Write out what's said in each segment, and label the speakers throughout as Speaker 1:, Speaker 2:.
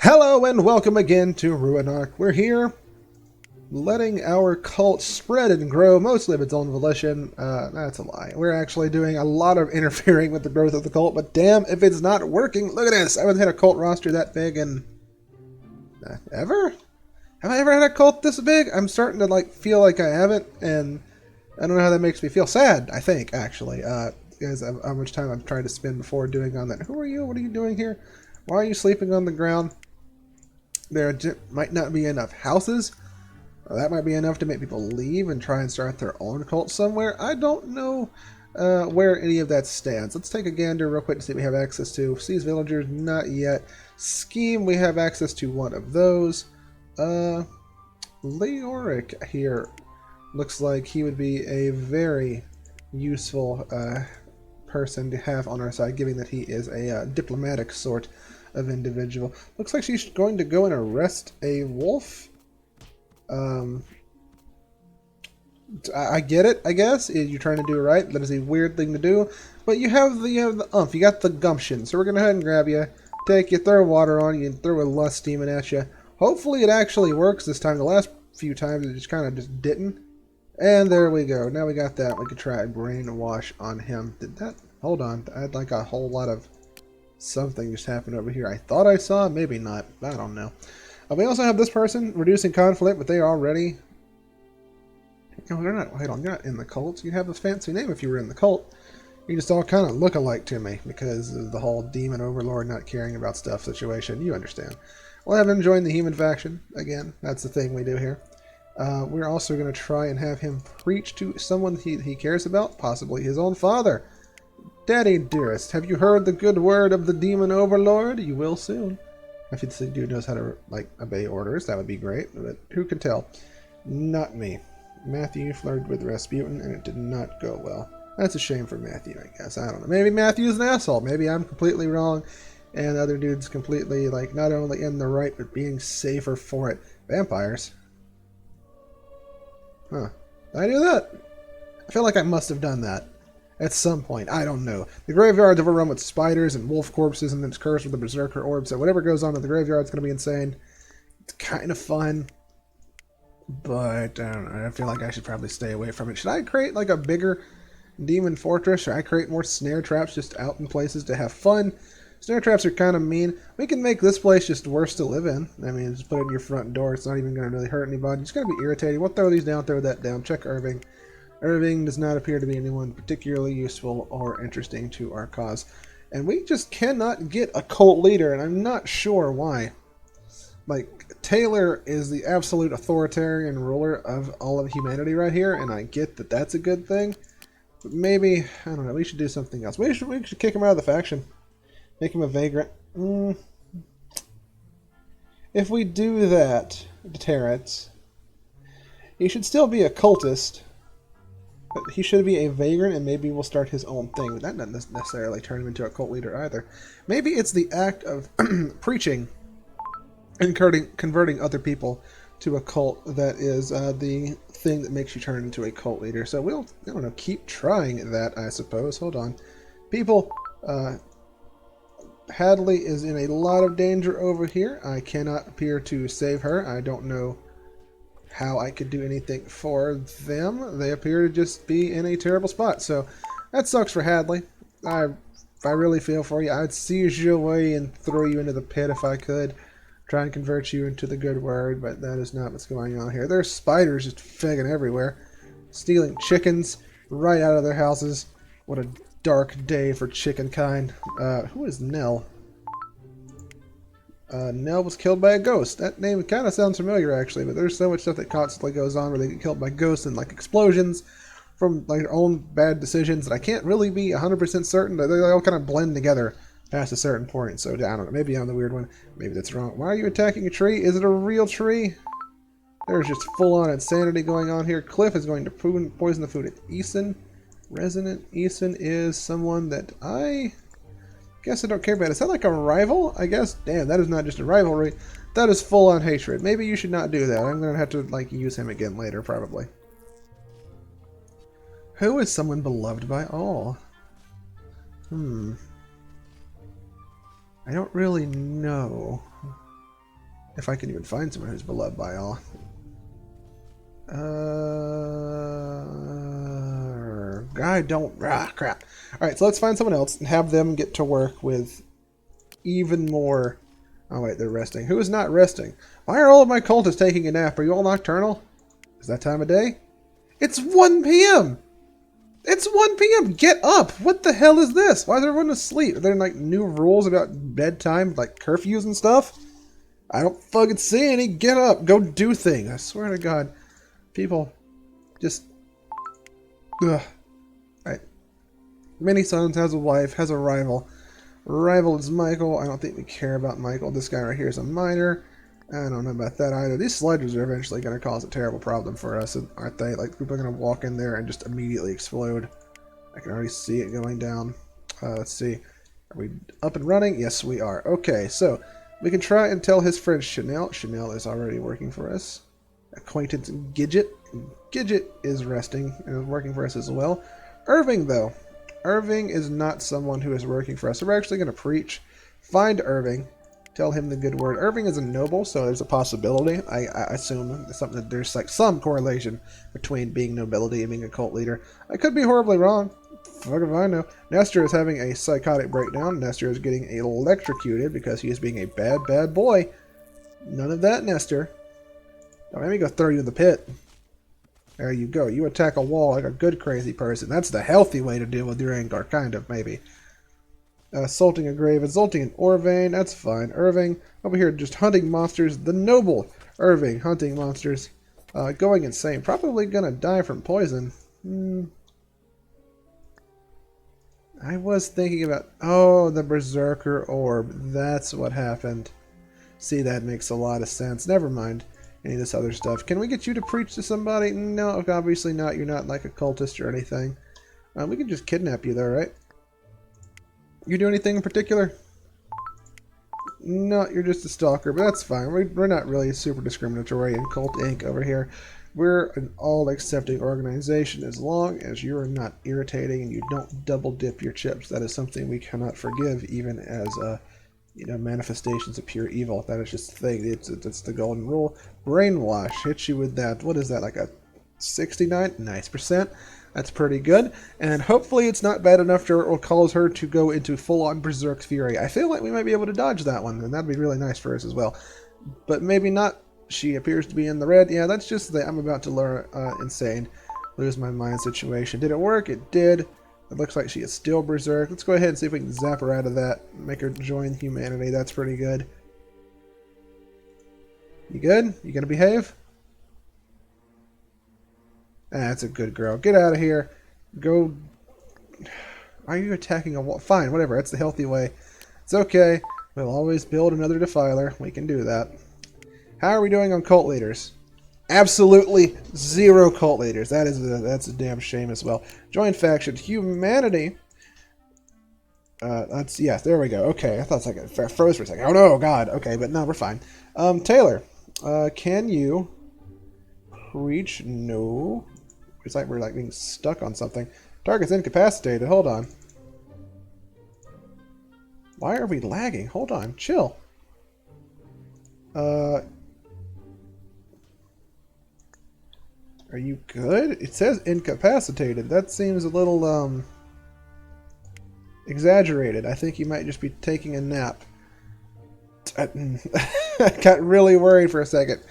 Speaker 1: Hello and welcome again to Ruinarch. We're here letting our cult spread and grow, mostly of its own volition. That's a lie. We're actually doing a lot of interfering with the growth of the cult, but damn if it's not working. Look at this. I haven't had a cult roster that big in... ever? Have I ever had a cult this big? I'm starting to feel like I haven't, and I don't know how that makes me feel. Sad, I think, actually. Because of how much time I've tried to spend before doing on that. Who are you? What are you doing here? Why are you sleeping on the ground? There might not be enough houses. That might be enough to make people leave and try and start their own cult somewhere. I don't know where any of that stands. Let's take a gander real quick to see what we have access to. Seize villagers, not yet. Scheme, we have access to one of those. Leoric here looks like he would be a very useful person to have on our side, given that he is a diplomatic sort of individual. Looks like she's going to go and arrest a wolf. I get it, I guess. You're trying to do it right. That is a weird thing to do. But you have the umph. You got the gumption. So we're going to go ahead and grab you, take you, throw water on you, and throw a lust demon at you. Hopefully it actually works this time. The last few times it just kind of just didn't. And there we go. Now we got that. We could try a brainwash on him. Did that? Hold on. I had like a whole lot of something just happened over here. I thought I saw, maybe not. I don't know. We also have this person reducing conflict, but they are already. No, they're not. Hold on, you're not in the cult. You'd have a fancy name if you were in the cult. You just all kind of look alike to me because of the whole demon overlord not caring about stuff situation. You understand. We'll have him join the human faction again. That's the thing we do here. We're also going to try and have him preach to someone he cares about, possibly his own father. Daddy dearest, have you heard the good word of the demon overlord? You will soon. If this dude knows how to obey orders, that would be great. But who can tell? Not me. Matthew flirted with Rasputin, and it did not go well. That's a shame for Matthew, I guess. I don't know. Maybe Matthew's an asshole. Maybe I'm completely wrong, and the other dude's completely not only in the right, but being safer for it. Vampires. Huh? Did I do that? I feel like I must have done that. At some point, I don't know. The graveyard's overrun with spiders and wolf corpses, and it's cursed with the berserker orb, so whatever goes on at the graveyard's going to be insane. It's kind of fun, but I don't know. I feel like I should probably stay away from it. Should I create a bigger demon fortress? Should I create more snare traps just out in places to have fun? Snare traps are kind of mean. We can make this place just worse to live in. I mean, just put it in your front door. It's not even going to really hurt anybody. It's going to be irritating. We'll throw these down, throw that down. Check Irving. Irving does not appear to be anyone particularly useful or interesting to our cause. And we just cannot get a cult leader, and I'm not sure why. Taylor is the absolute authoritarian ruler of all of humanity right here, and I get that that's a good thing. But maybe, I don't know, we should do something else. We should kick him out of the faction. Make him a vagrant. If we do that, deterrence, he should still be a cultist. But he should be a vagrant, and maybe we'll start his own thing. But that doesn't necessarily turn him into a cult leader either. Maybe it's the act of preaching and converting other people to a cult that is the thing that makes you turn into a cult leader. So we'll, I don't know, keep trying that, I suppose. Hold on. People, Hadley is in a lot of danger over here. I cannot appear to save her. I don't know how I could do anything for them. They appear to just be in a terrible spot. So that sucks for Hadley. I really feel for you. I'd seize you away and throw you into the pit if I could. Try and convert you into the good word, but that is not what's going on here. There's spiders just fagging everywhere. Stealing chickens right out of their houses. What a dark day for chicken kind. Who is Nell? Nell was killed by a ghost. That name kind of sounds familiar, actually, but there's so much stuff that constantly goes on where they get killed by ghosts and explosions from their own bad decisions that I can't really be 100% certain. They all kind of blend together past a certain point. So I don't know. Maybe I'm the weird one. Maybe that's wrong. Why are you attacking a tree? Is it a real tree? There's just full-on insanity going on here. Cliff is going to poison the food at Eason. Resident Eason is someone that I guess I don't care about. Is that a rival? I guess. Damn, that is not just a rivalry. That is full-on hatred. Maybe you should not do that. I'm going to have to use him again later, probably. Who is someone beloved by all? I don't really know. If I can even find someone who's beloved by all. I don't... Ah, crap. Alright, so let's find someone else and have them get to work with even more... Oh, wait, they're resting. Who is not resting? Why are all of my cultists taking a nap? Are you all nocturnal? Is that time of day? It's 1 p.m.! It's 1 p.m. Get up! What the hell is this? Why is everyone asleep? Are there like new rules about bedtime, like curfews and stuff? I don't fucking see any. Get up. Go do things. I swear to God. People just... Ugh. Right. Many sons, has a wife, has a rival. Rival is Michael. I don't think we care about Michael. This guy right here is a miner. I don't know about that either. These sliders are eventually going to cause a terrible problem for us, aren't they? Like, people are going to walk in there and just immediately explode. I can already see it going down. Let's see. Are we up and running? Yes, we are. Okay, so we can try and tell his friend Chanel. Chanel is already working for us. Acquaintance Gidget. Gidget is resting and is working for us as well. Irving, though. Irving is not someone who is working for us. So we're actually going to preach. Find Irving. Tell him the good word. Irving is a noble, so there's a possibility. I assume something that there's like some correlation between being nobility and being a cult leader. I could be horribly wrong. Fuck if I know. Nestor is having a psychotic breakdown. Nestor is getting electrocuted because he is being a bad, bad boy. None of that, Nestor. Don't make me go throw you in the pit. There you go. You attack a wall like a good crazy person. That's the healthy way to deal with your anger, kind of, maybe. Assaulting a grave, insulting an Orvane, that's fine. Irving, over here just hunting monsters. The noble Irving, hunting monsters. Going insane. Probably gonna die from poison. I was thinking about... Oh, the Berserker Orb. That's what happened. See, that makes a lot of sense. Never mind any of this other stuff. Can we get you to preach to somebody? No, obviously not. You're not like a cultist or anything. We can just kidnap you though, right? You do anything in particular? No, you're just a stalker, but that's fine. We're not really super discriminatory in Cult Inc. over here. We're an all-accepting organization as long as you are not irritating and you don't double-dip your chips. That is something we cannot forgive, even as manifestations of pure evil. That is just the thing. It's the golden rule. Brainwash. Hit you with that. What is that, like a 69? Nice percent. That's pretty good, and hopefully it's not bad enough to or cause her to go into full-on Berserk Fury. I feel like we might be able to dodge that one, and that'd be really nice for us as well. But maybe not. She appears to be in the red. Yeah, that's just the I'm about to learn insane. Lose my mind situation. Did it work? It did. It looks like she is still Berserk. Let's go ahead and see if we can zap her out of that. Make her join humanity. That's pretty good. You good? You gonna behave? That's a good girl. Get out of here. Go. Are you attacking a wall? Fine, whatever. That's the healthy way. It's okay. We'll always build another defiler. We can do that. How are we doing on cult leaders? Absolutely 0 cult leaders. That's a damn shame as well. Join faction. Humanity. Yeah, there we go. Okay, I thought it was like froze for a second. Oh no, God. Okay, but no, we're fine. Taylor, can you reach? No. It's like we're like being stuck on something. Target's incapacitated. Hold on. Why are we lagging? Hold on. Chill. Are you good? It says incapacitated. That seems a little, exaggerated. I think you might just be taking a nap. I got really worried for a second.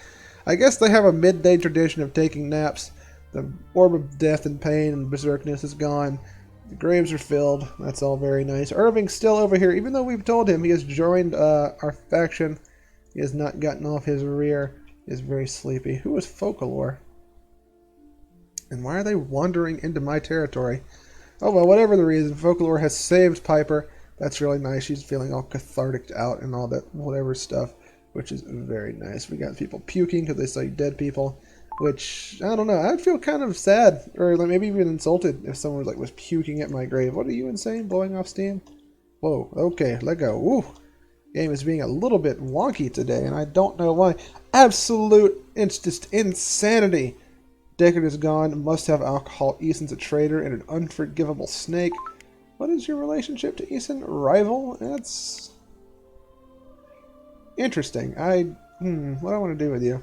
Speaker 1: I guess they have a midday tradition of taking naps. The orb of death and pain and berserkness is gone. The graves are filled. That's all very nice. Irving's still over here, even though we've told him he has joined our faction. He has not gotten off his rear. He is very sleepy. Who is Folklore? And why are they wandering into my territory? Oh, well, whatever the reason, Folklore has saved Piper. That's really nice. She's feeling all cathartic out and all that whatever stuff, which is very nice. We got people puking because they saw dead people. Which, I don't know, I'd feel kind of sad, or like maybe even insulted if someone was puking at my grave. What are you insane? Blowing off steam? Whoa, okay, let go. Ooh, game is being a little bit wonky today, and I don't know why. Absolute, it's just insanity. Deckard is gone, must have alcohol. Eason's a traitor and an unforgivable snake. What is your relationship to Eason? Rival? That's interesting. I What do I want to do with you?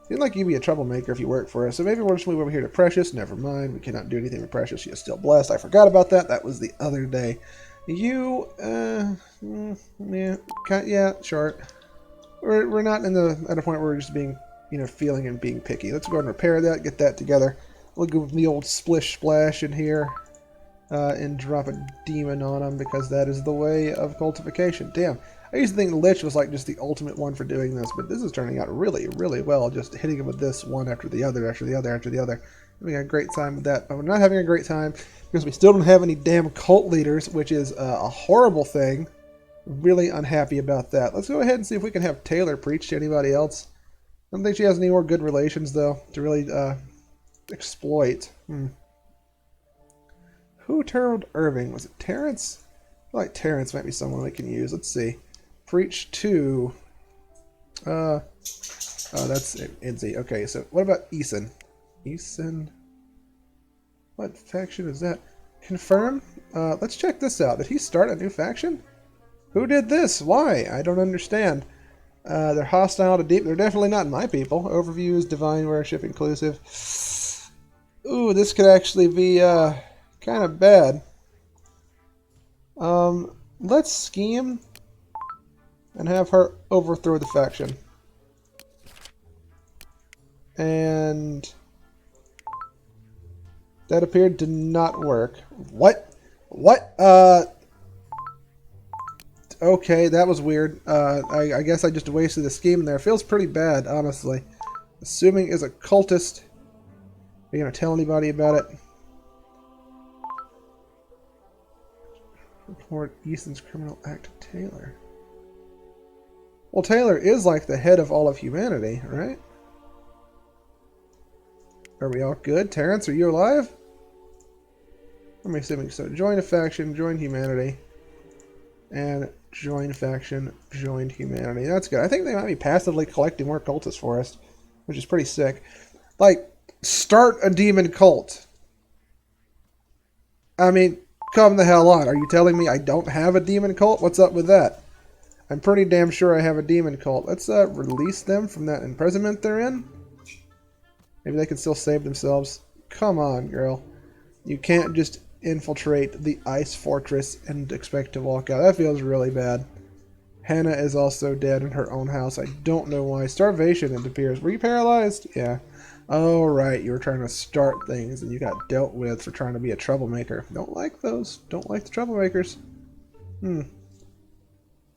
Speaker 1: Seems like you'd be a troublemaker if you work for us, so maybe we'll just move over here to Precious. Never mind, we cannot do anything with Precious. She is still blessed. I forgot about that. That was the other day. You, yeah, sure. We're not at a point where we're just being, feeling and being picky. Let's go ahead and repair that, get that together. We'll give the old splish splash in here, and drop a demon on them because that is the way of cultification. Damn. I used to think Lich was like just the ultimate one for doing this, but this is turning out really, really well, just hitting him with this one after the other, after the other, after the other. We got a great time with that, but we're not having a great time because we still don't have any damn cult leaders, which is a horrible thing. Really unhappy about that. Let's go ahead and see if we can have Taylor preach to anybody else. I don't think she has any more good relations, though, to really exploit. Who told Irving? Was it Terrence? I feel like Terrence might be someone we can use. Let's see. Preach to... oh, that's Inzi. Okay, so what about Eason? Eason? What faction is that? Confirm? Let's check this out. Did he start a new faction? Who did this? Why? I don't understand. They're hostile to deep. They're definitely not my people. Overviews, divine worship, inclusive. Ooh, this could actually be kind of bad. Let's scheme and have her overthrow the faction. And that appeared to not work. What? What? Okay, that was weird. I guess I just wasted the scheme there. Feels pretty bad, honestly. Assuming is a cultist. Are you gonna tell anybody about it? Report Easton's criminal act to Taylor. Well, Taylor is like the head of all of humanity, right? Are we all good? Terrence, are you alive? I'm assuming so. Join a faction, join humanity. And join faction, joined humanity. That's good. I think they might be passively collecting more cultists for us, which is pretty sick. Like, start a demon cult. I mean, come the hell on. Are you telling me I don't have a demon cult? What's up with that? I'm pretty damn sure I have a demon cult. Let's release them from that imprisonment they're in. Maybe they can still save themselves. Come on, girl. You can't just infiltrate the ice fortress and expect to walk out. That feels really bad. Hannah is also dead in her own house. I don't know why. Starvation, it appears. Were you paralyzed? Yeah. Oh, right. You were trying to start things and you got dealt with for trying to be a troublemaker. Don't like those. Don't like the troublemakers.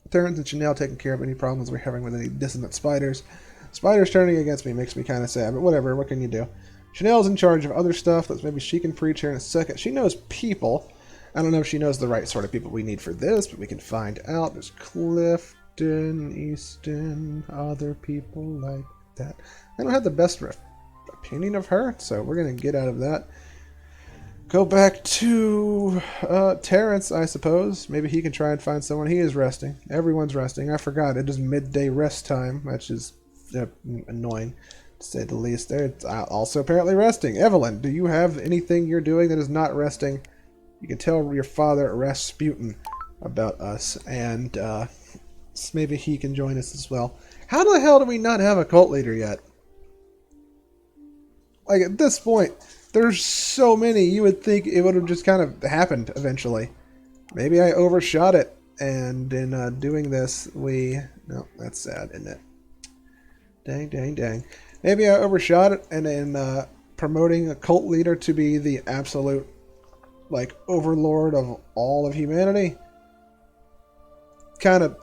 Speaker 1: Terrence and Chanel taking care of any problems we're having with any dissonant spiders. Spiders turning against me makes me kind of sad, but whatever. What can you do? Chanel's in charge of other stuff. Maybe she can preach here in a second. She knows people. I don't know if she knows the right sort of people we need for this, but we can find out. There's Clifton, Easton, other people like that. I don't have the best opinion of her, so we're going to get out of that. Go back to Terrence, I suppose. Maybe he can try and find someone. He is resting. Everyone's resting. I forgot. It is midday rest time, which is annoying, to say the least. They're also apparently resting. Evelyn, do you have anything you're doing that is not resting? You can tell your father, Rasputin, about us, and maybe he can join us as well. How the hell do we not have a cult leader yet? Like, at this point, there's so many, you would think it would have just kind of happened eventually. Maybe I overshot it, and in doing this, no, that's sad, isn't it? Dang, dang, dang. Maybe I overshot it, and in promoting a cult leader to be the absolute, like, overlord of all of humanity, kind of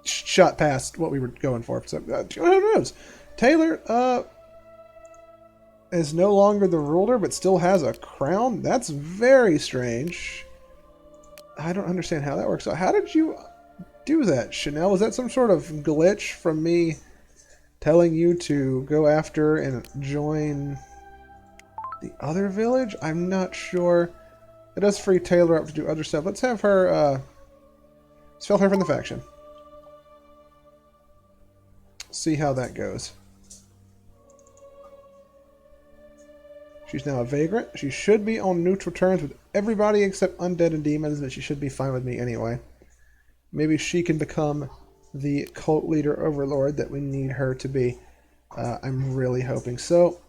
Speaker 1: shot past what we were going for. So, who knows? Taylor, is no longer the ruler, but still has a crown? That's very strange. I don't understand how that works. So how did you do that, Chanel? Was that some sort of glitch from me telling you to go after and join the other village? I'm not sure. It does free Taylor up to do other stuff. Let's have her, expel her from the faction. See how that goes. She's now a vagrant. She should be on neutral terms with everybody except undead and demons, but she should be fine with me anyway. Maybe she can become the cult leader overlord that we need her to be. I'm really hoping so.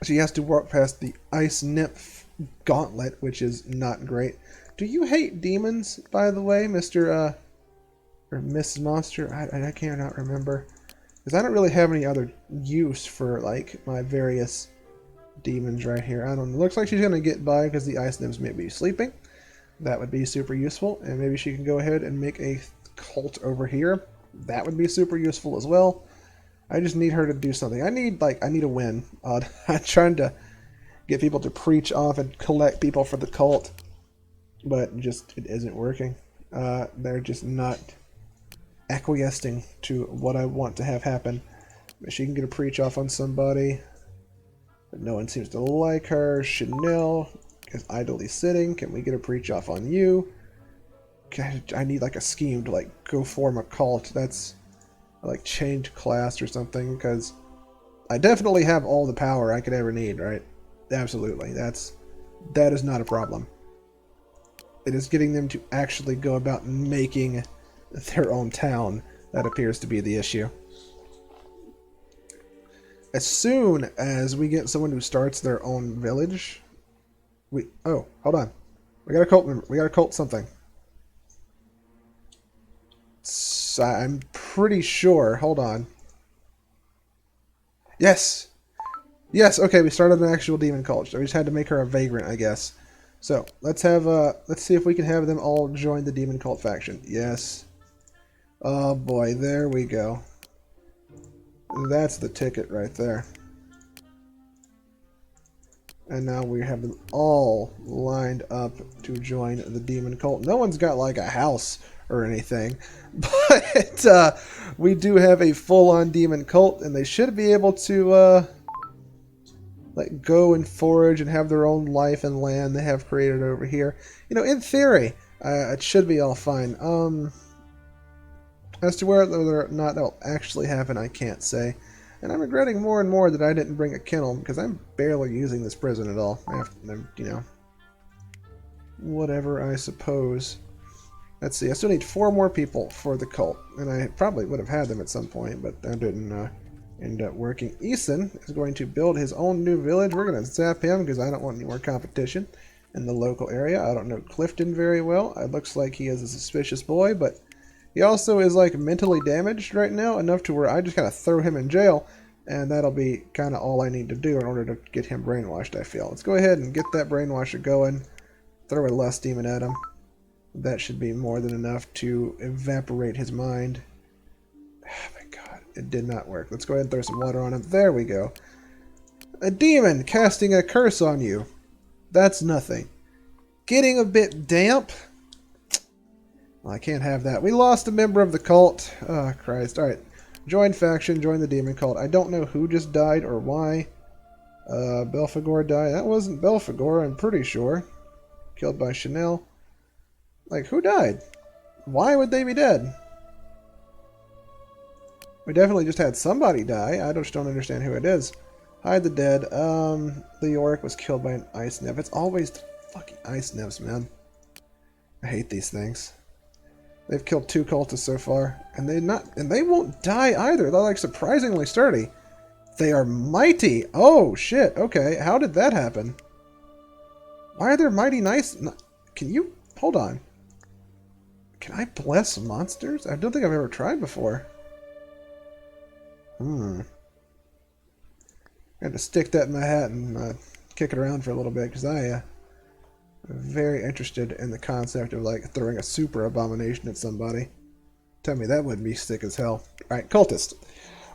Speaker 1: She has to walk past the ice nymph gauntlet, which is not great. Do you hate demons, by the way, Mr. Or Mrs. Monster? I cannot remember. Because I don't really have any other use for, like, my various demons right here. I don't know. Looks like she's going to get by because the ice nymphs may be sleeping. That would be super useful. And maybe she can go ahead and make a cult over here. That would be super useful as well. I just need her to do something. I need a win. I'm trying to get people to preach off and collect people for the cult. But just, it isn't working. They're just not acquiescing to what I want to have happen. But she can get a preach off on somebody. But no one seems to like her. Chanel is idly sitting. Can we get a preach off on you? I need like a scheme to like go form a cult. That's like change class or something, because I definitely have all the power I could ever need, right? Absolutely. That is not a problem. It is getting them to actually go about making their own town that appears to be the issue. As soon as we get someone who starts their own village, oh, hold on. We got a cult member. We got a cult something. I'm pretty sure. Hold on. Yes. Yes, okay, we started an actual demon cult. So we just had to make her a vagrant, I guess. So, let's see if we can have them all join the demon cult faction. Yes. Oh boy, there we go. That's the ticket right there. And now we have them all lined up to join the demon cult. No one's got like a house or anything, but we do have a full-on demon cult, and they should be able to like go and forage and have their own life and land they have created over here. You know, in theory, it should be all fine. As to whether or not that'll actually happen, I can't say. And I'm regretting more and more that I didn't bring a kennel, because I'm barely using this prison at all. You know, whatever, I suppose. Let's see, I still need 4 more people for the cult, and I probably would have had them at some point, but that didn't end up working. Eason is going to build his own new village. We're going to zap him because I don't want any more competition in the local area. I don't know Clifton very well. It looks like he is a suspicious boy, but he also is like mentally damaged right now, enough to where I just kind of throw him in jail, and that'll be kind of all I need to do in order to get him brainwashed, I feel. Let's go ahead and get that brainwasher going. Throw a lust demon at him. That should be more than enough to evaporate his mind. Oh my god, it did not work. Let's go ahead and throw some water on him. There we go. A demon casting a curse on you. That's nothing. Getting a bit damp. Well, I can't have that. We lost a member of the cult. Oh, Christ. Alright. Join faction, join the demon cult. I don't know who just died or why. Belphegor died. That wasn't Belphegor, I'm pretty sure. Killed by Chanel. Like, who died? Why would they be dead? We definitely just had somebody die. I just don't understand who it is. Hide the dead. The Yorick was killed by an ice nymph. It's always the fucking ice nymphs, man. I hate these things. They've killed 2 cultists so far, and they won't die either. They're like surprisingly sturdy. They are mighty. Oh shit. Okay, how did that happen? Why are there mighty nice? Can you hold on? Can I bless monsters? I don't think I've ever tried before. I had to stick that in my hat and kick it around for a little bit, because I am very interested in the concept of like throwing a super abomination at somebody. Tell me that wouldn't be sick as hell. Alright, cultist.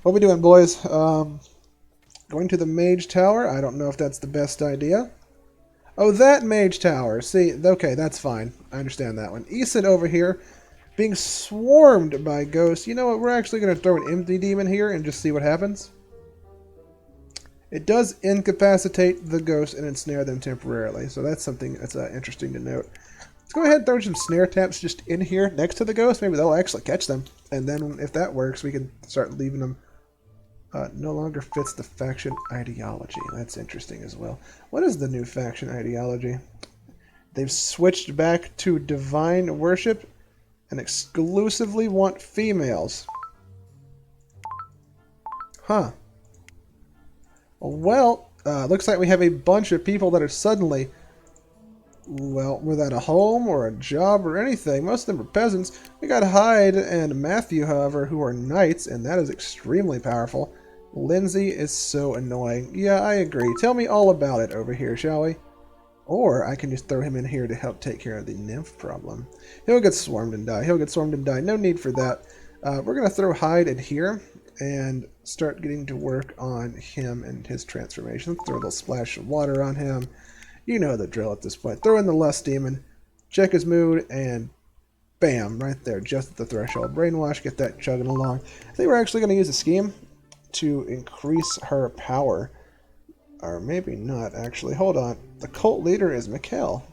Speaker 1: What are we doing, boys? Going to the mage tower. I don't know if that's the best idea. Oh, that mage tower. See, okay, that's fine. I understand that one. Eason over here being swarmed by ghosts. You know what? We're actually going to throw an empty demon here and just see what happens. It does incapacitate the ghosts and ensnare them temporarily. So that's something that's interesting to note. Let's go ahead and throw some snare taps just in here next to the ghosts. Maybe they'll actually catch them. And then if that works, we can start leaving them. No longer fits the faction ideology. That's interesting as well. What is the new faction ideology? They've switched back to divine worship. and exclusively want females. Huh. Well, looks like we have a bunch of people that are suddenly, well, without a home or a job or anything. Most of them are peasants. We got Hyde and Matthew, however, who are knights, and that is extremely powerful. Lindsay is so annoying. Yeah, I agree. Tell me all about it over here, shall we? Or I can just throw him in here to help take care of the nymph problem. He'll get swarmed and die. He'll get swarmed and die. No need for that. We're going to throw Hyde in here and start getting to work on him and his transformation. Throw a little splash of water on him. You know the drill at this point. Throw in the lust demon, check his mood, and bam, right there, just at the threshold. Brainwash, get that chugging along. I think we're actually going to use a scheme to increase her power. Or maybe not, actually. Hold on. The cult leader is Mikhail.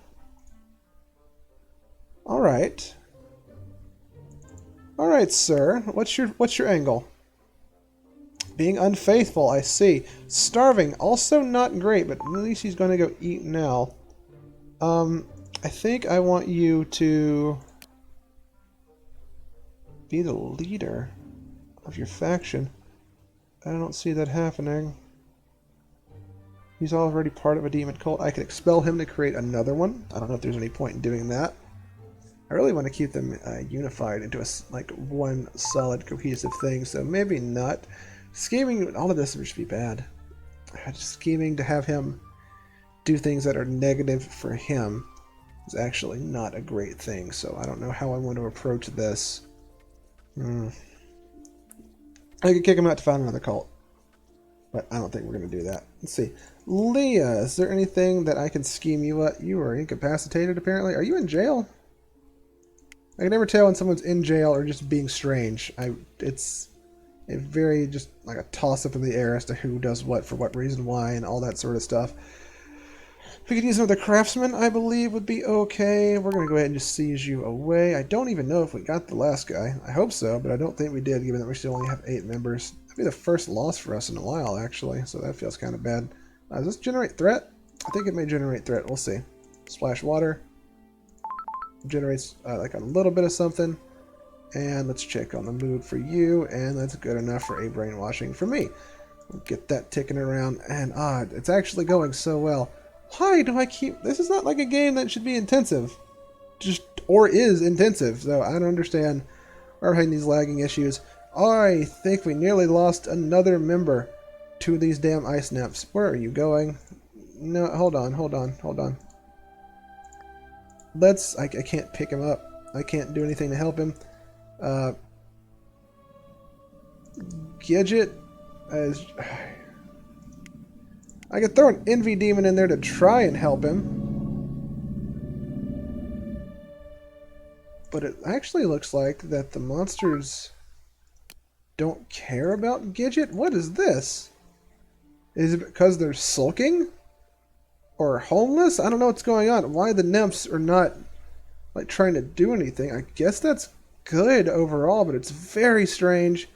Speaker 1: Alright. Alright, sir. What's your angle? Being unfaithful, I see. Starving, also not great, but at least he's going to go eat now. I think I want you to be the leader of your faction. I don't see that happening. He's already part of a demon cult. I could expel him to create another one. I don't know if there's any point in doing that. I really want to keep them unified into a, like one solid cohesive thing, so maybe not. Scheming, all of this would just be bad. Scheming to have him do things that are negative for him is actually not a great thing, so I don't know how I want to approach this. I could kick him out to found another cult, but I don't think we're going to do that. Let's see. Leah, is there anything that I can scheme you up? You are incapacitated, apparently. Are you in jail? I can never tell when someone's in jail or just being strange. It's a very just like a toss-up in the air as to who does what for what reason, why, and all that sort of stuff. If we could use another craftsman, I believe would be okay. We're going to go ahead and just seize you away. I don't even know if we got the last guy. I hope so, but I don't think we did, given that we still only have 8 members. That'd be the first loss for us in a while, actually, so that feels kind of bad. Does this generate threat? I think it may generate threat. We'll see. Splash water. Generates like a little bit of something. And let's check on the mood for you, and that's good enough for a brainwashing for me. We'll get that ticking around, and it's actually going so well. Why do I keep... This is not like a game that should be intensive. Or is intensive, so I don't understand. We're having these lagging issues. I think we nearly lost another member to these damn ice nymphs. Where are you going? No, hold on. I can't pick him up. I can't do anything to help him. Gidget, I could throw an envy demon in there to try and help him, but it actually looks like that the monsters don't care about Gidget. What is this? Is it because they're sulking or homeless? I don't know what's going on. Why the nymphs are not like trying to do anything? I guess that's good overall, but it's very strange.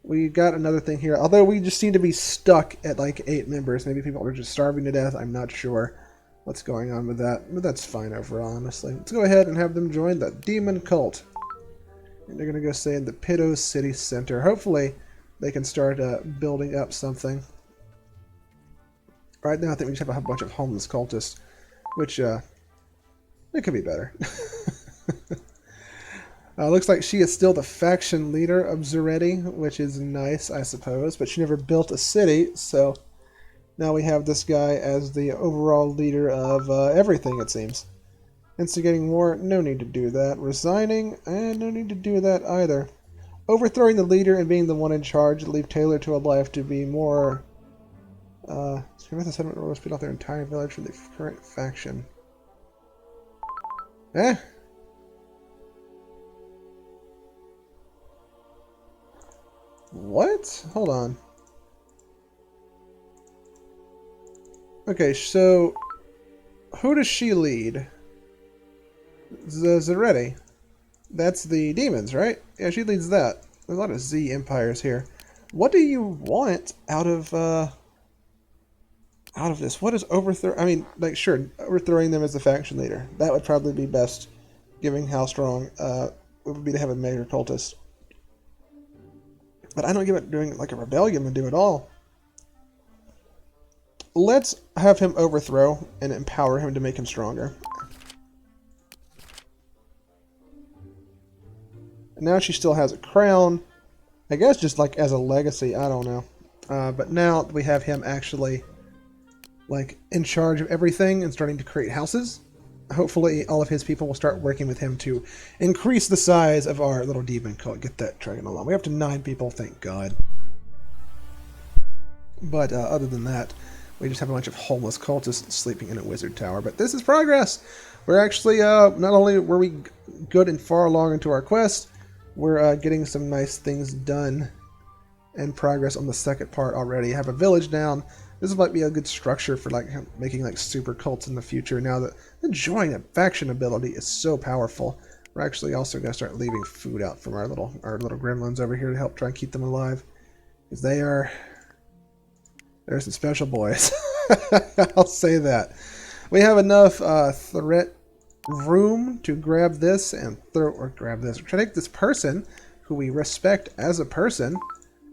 Speaker 1: We got another thing here, although we just seem to be stuck at like 8 members. Maybe people are just starving to death. I'm not sure what's going on with that, but that's fine overall, honestly. Let's go ahead and have them join the demon cult, and they're gonna go stay in the Pitto City Center. Hopefully they can start building up something. Right now I think we just have a bunch of homeless cultists, which it could be better. Looks like she is still the faction leader of Zaretti, which is nice, I suppose, but she never built a city, so now we have this guy as the overall leader of everything, it seems. Instigating war, no need to do that. Resigning, no need to do that either. Overthrowing the leader and being the one in charge leave Taylor to a life to be more... Prevent the settlement or split off their entire village from the current faction. What? Hold on. Okay, so who does she lead? Zaretti. That's the demons, right? Yeah, she leads that. There's a lot of Z empires here. What do you want out of this? What is overthrow? I mean, like, sure, overthrowing them as the faction leader. That would probably be best, given how strong would be to have a major cultist. But I don't give it doing like a rebellion would do at all. Let's have him overthrow and empower him to make him stronger. Now she still has a crown. I guess just like as a legacy, I don't know. But now we have him actually like in charge of everything and starting to create houses. Hopefully all of his people will start working with him to increase the size of our little demon cult. Get that dragon along. We're up to 9 people, thank God. But other than that, we just have a bunch of homeless cultists sleeping in a wizard tower. But this is progress. We're actually, not only were we good and far along into our quest, we're getting some nice things done and progress on the second part already. Have a village down. This might be a good structure for like making like super cults in the future. Now that the join faction ability is so powerful, we're actually also going to start leaving food out from our little gremlins over here to help try and keep them alive, because they're some special boys. I'll say that. We have enough threat room to grab this and grab this. We're trying to take this person who we respect as a person.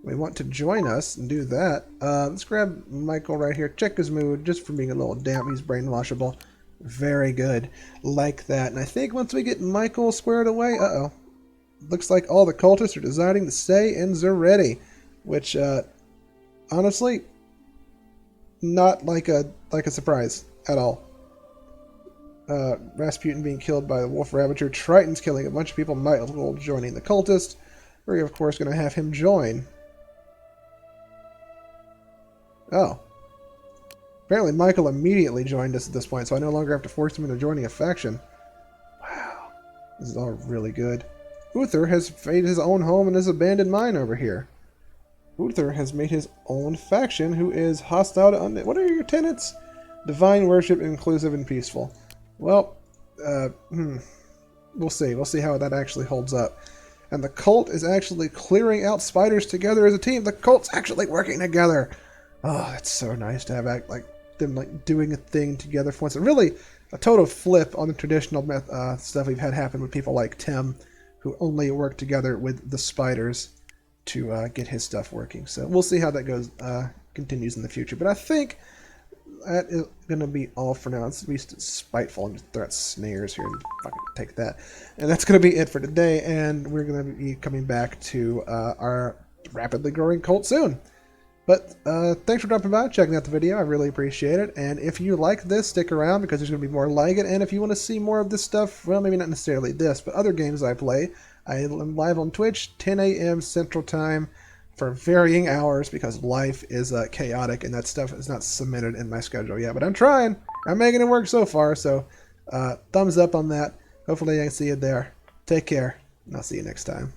Speaker 1: We want to join us and do that. Let's grab Michael right here. Check his mood just for being a little damp. He's brainwashable. Very good. Like that. And I think once we get Michael squared away, looks like all the cultists are deciding to stay in Zaretti, which honestly, not like a surprise at all. Rasputin being killed by the Wolf Ravager, Triton's killing a bunch of people, Michael joining the cultist. We're of course going to have him join. Oh. Apparently Michael immediately joined us at this point, so I no longer have to force him into joining a faction. Wow. This is all really good. Uther has made his own home in his abandoned mine over here. Uther has made his own faction who is hostile to undead. What are your tenets? Divine worship, inclusive, and peaceful. Well, we'll see. We'll see how that actually holds up. And the cult is actually clearing out spiders together as a team. The cult's actually working together. Oh, it's so nice to have them doing a thing together for once. Really a total flip on the traditional stuff we've had happen with people like Tim, who only work together with the spiders to get his stuff working. So we'll see how that goes, continues in the future. But I think that is going to be all for now. Let's be spiteful and just throw out snares here and fucking take that. And that's going to be it for today. And we're going to be coming back to our rapidly growing cult soon. But thanks for dropping by, checking out the video. I really appreciate it. And if you like this, stick around because there's going to be more like it. And if you want to see more of this stuff, well, maybe not necessarily this, but other games I play, I am live on Twitch, 10 a.m. Central Time for varying hours because life is chaotic and that stuff is not cemented in my schedule yet. But I'm trying. I'm making it work so far. So thumbs up on that. Hopefully I can see you there. Take care, and I'll see you next time.